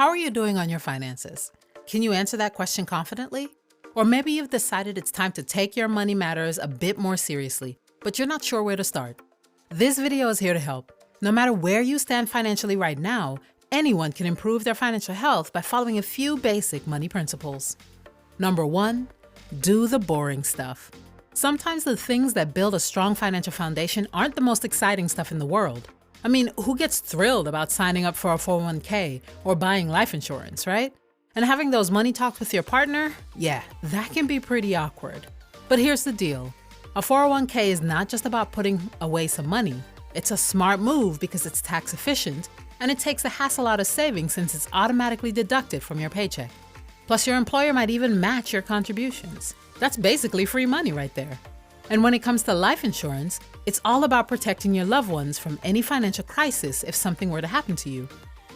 How are you doing on your finances? Can you answer that question confidently? Or maybe you've decided it's time to take your money matters a bit more seriously, but you're not sure where to start. This video is here to help. No matter where you stand financially right now, anyone can improve their financial health by following a few basic money principles. Number 1, do the boring stuff. Sometimes the things that build a strong financial foundation aren't the most exciting stuff in the world. I mean, who gets thrilled about signing up for a 401k or buying life insurance, right? And having those money talks with your partner, yeah, that can be pretty awkward. But here's the deal. A 401k is not just about putting away some money. It's a smart move because it's tax efficient and it takes the hassle out of savings since it's automatically deducted from your paycheck. Plus, your employer might even match your contributions. That's basically free money right there. And when it comes to life insurance, it's all about protecting your loved ones from any financial crisis if something were to happen to you.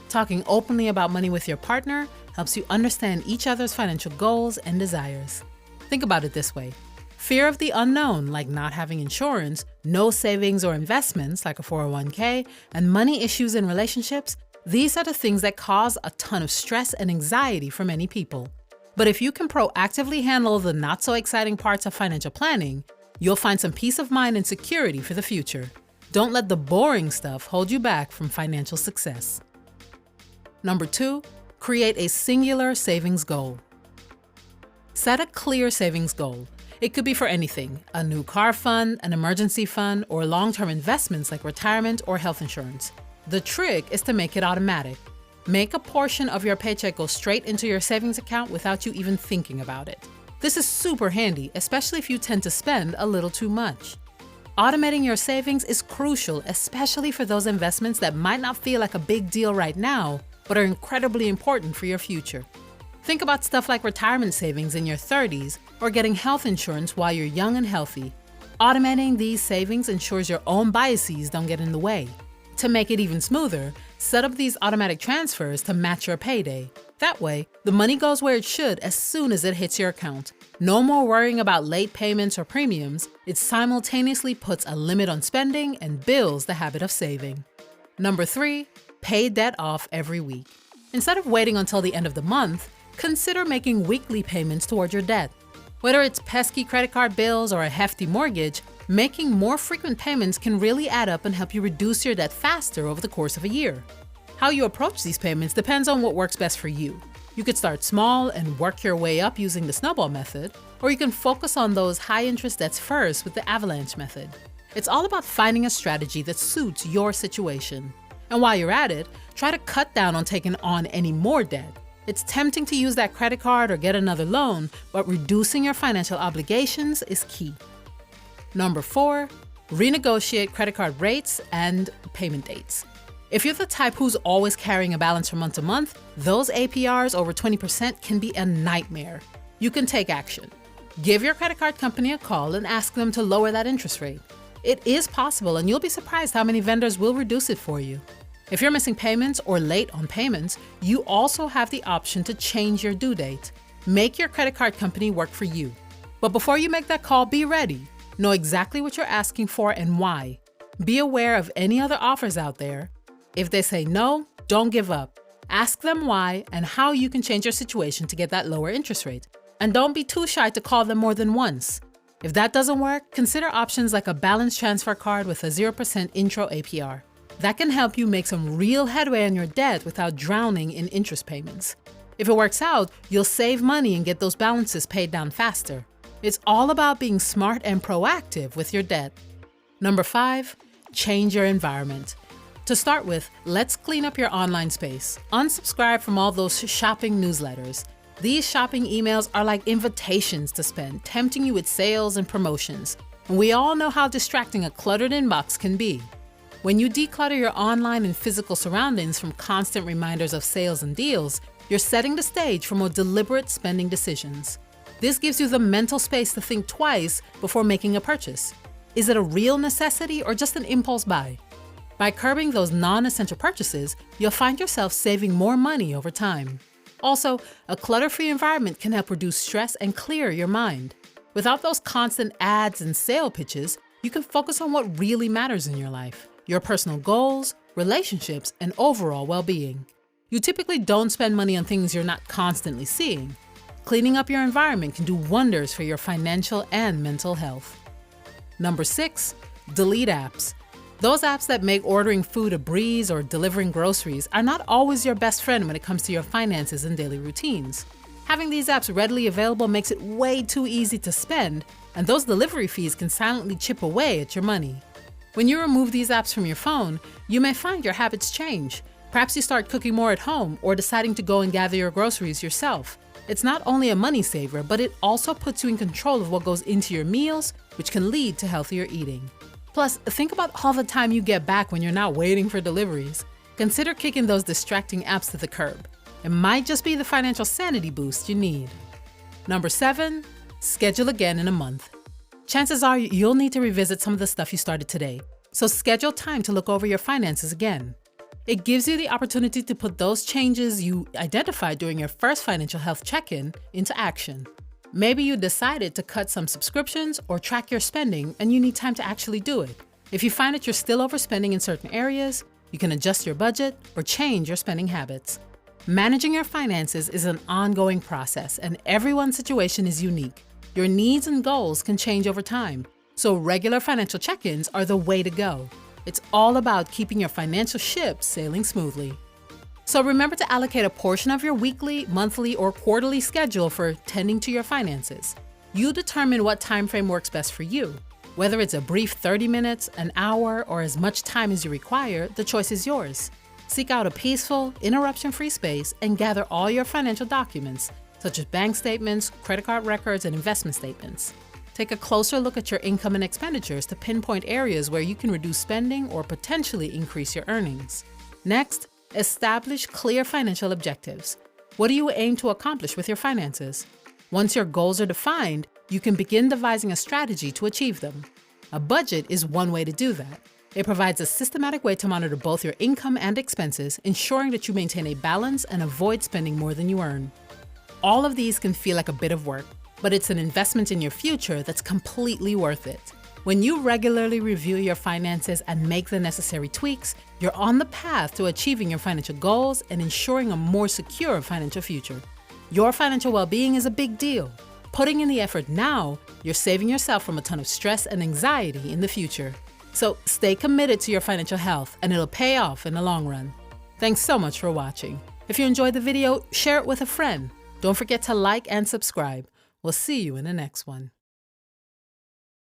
Talking openly about money with your partner helps you understand each other's financial goals and desires. Think about it this way. Fear of the unknown, like not having insurance, no savings or investments, like a 401k, and money issues in relationships, these are the things that cause a ton of stress and anxiety for many people. But if you can proactively handle the not so exciting parts of financial planning, you'll find some peace of mind and security for the future. Don't let the boring stuff hold you back from financial success. Number 2, create a singular savings goal. Set a clear savings goal. It could be for anything, a new car fund, an emergency fund, or long-term investments like retirement or health insurance. The trick is to make it automatic. Make a portion of your paycheck go straight into your savings account without you even thinking about it. This is super handy, especially if you tend to spend a little too much. Automating your savings is crucial, especially for those investments that might not feel like a big deal right now, but are incredibly important for your future. Think about stuff like retirement savings in your 30s or getting health insurance while you're young and healthy. Automating these savings ensures your own biases don't get in the way. To make it even smoother, set up these automatic transfers to match your payday. That way, the money goes where it should as soon as it hits your account. No more worrying about late payments or premiums. It simultaneously puts a limit on spending and builds the habit of saving. Number 3, pay debt off every week. Instead of waiting until the end of the month, consider making weekly payments toward your debt. Whether it's pesky credit card bills or a hefty mortgage, making more frequent payments can really add up and help you reduce your debt faster over the course of a year. How you approach these payments depends on what works best for you. You could start small and work your way up using the snowball method, or you can focus on those high-interest debts first with the avalanche method. It's all about finding a strategy that suits your situation. And while you're at it, try to cut down on taking on any more debt. It's tempting to use that credit card or get another loan, but reducing your financial obligations is key. Number 4, renegotiate credit card rates and payment dates. If you're the type who's always carrying a balance from month to month, those APRs over 20% can be a nightmare. You can take action. Give your credit card company a call and ask them to lower that interest rate. It is possible, and you'll be surprised how many vendors will reduce it for you. If you're missing payments or late on payments, you also have the option to change your due date. Make your credit card company work for you. But before you make that call, be ready. Know exactly what you're asking for and why. Be aware of any other offers out there. If they say no, don't give up. Ask them why and how you can change your situation to get that lower interest rate. And don't be too shy to call them more than once. If that doesn't work, consider options like a balance transfer card with a 0% intro APR. That can help you make some real headway on your debt without drowning in interest payments. If it works out, you'll save money and get those balances paid down faster. It's all about being smart and proactive with your debt. Number 5, change your environment. To start with, let's clean up your online space. Unsubscribe from all those shopping newsletters. These shopping emails are like invitations to spend, tempting you with sales and promotions. And we all know how distracting a cluttered inbox can be. When you declutter your online and physical surroundings from constant reminders of sales and deals, you're setting the stage for more deliberate spending decisions. This gives you the mental space to think twice before making a purchase. Is it a real necessity or just an impulse buy? By curbing those non-essential purchases, you'll find yourself saving more money over time. Also, a clutter-free environment can help reduce stress and clear your mind. Without those constant ads and sale pitches, you can focus on what really matters in your life, your personal goals, relationships, and overall well-being. You typically don't spend money on things you're not constantly seeing. Cleaning up your environment can do wonders for your financial and mental health. Number 6, delete apps. Those apps that make ordering food a breeze or delivering groceries are not always your best friend when it comes to your finances and daily routines. Having these apps readily available makes it way too easy to spend, and those delivery fees can silently chip away at your money. When you remove these apps from your phone, you may find your habits change. Perhaps you start cooking more at home or deciding to go and gather your groceries yourself. It's not only a money saver, but it also puts you in control of what goes into your meals, which can lead to healthier eating. Plus, think about all the time you get back when you're not waiting for deliveries. Consider kicking those distracting apps to the curb. It might just be the financial sanity boost you need. Number 7, schedule again in a month. Chances are you'll need to revisit some of the stuff you started today, so schedule time to look over your finances again. It gives you the opportunity to put those changes you identified during your first financial health check-in into action. Maybe you decided to cut some subscriptions or track your spending and you need time to actually do it. If you find that you're still overspending in certain areas, you can adjust your budget or change your spending habits. Managing your finances is an ongoing process, and everyone's situation is unique. Your needs and goals can change over time, so regular financial check-ins are the way to go. It's all about keeping your financial ship sailing smoothly. So remember to allocate a portion of your weekly, monthly, or quarterly schedule for tending to your finances. You determine what time frame works best for you. Whether it's a brief 30 minutes, an hour, or as much time as you require, the choice is yours. Seek out a peaceful, interruption-free space and gather all your financial documents, such as bank statements, credit card records, and investment statements. Take a closer look at your income and expenditures to pinpoint areas where you can reduce spending or potentially increase your earnings. Next, establish clear financial objectives. What do you aim to accomplish with your finances? Once your goals are defined, you can begin devising a strategy to achieve them. A budget is one way to do that. It provides a systematic way to monitor both your income and expenses, ensuring that you maintain a balance and avoid spending more than you earn. All of these can feel like a bit of work, but it's an investment in your future that's completely worth it. When you regularly review your finances and make the necessary tweaks, you're on the path to achieving your financial goals and ensuring a more secure financial future. Your financial well-being is a big deal. Putting in the effort now, you're saving yourself from a ton of stress and anxiety in the future. So stay committed to your financial health and it'll pay off in the long run. Thanks so much for watching. If you enjoyed the video, share it with a friend. Don't forget to like and subscribe. We'll see you in the next one.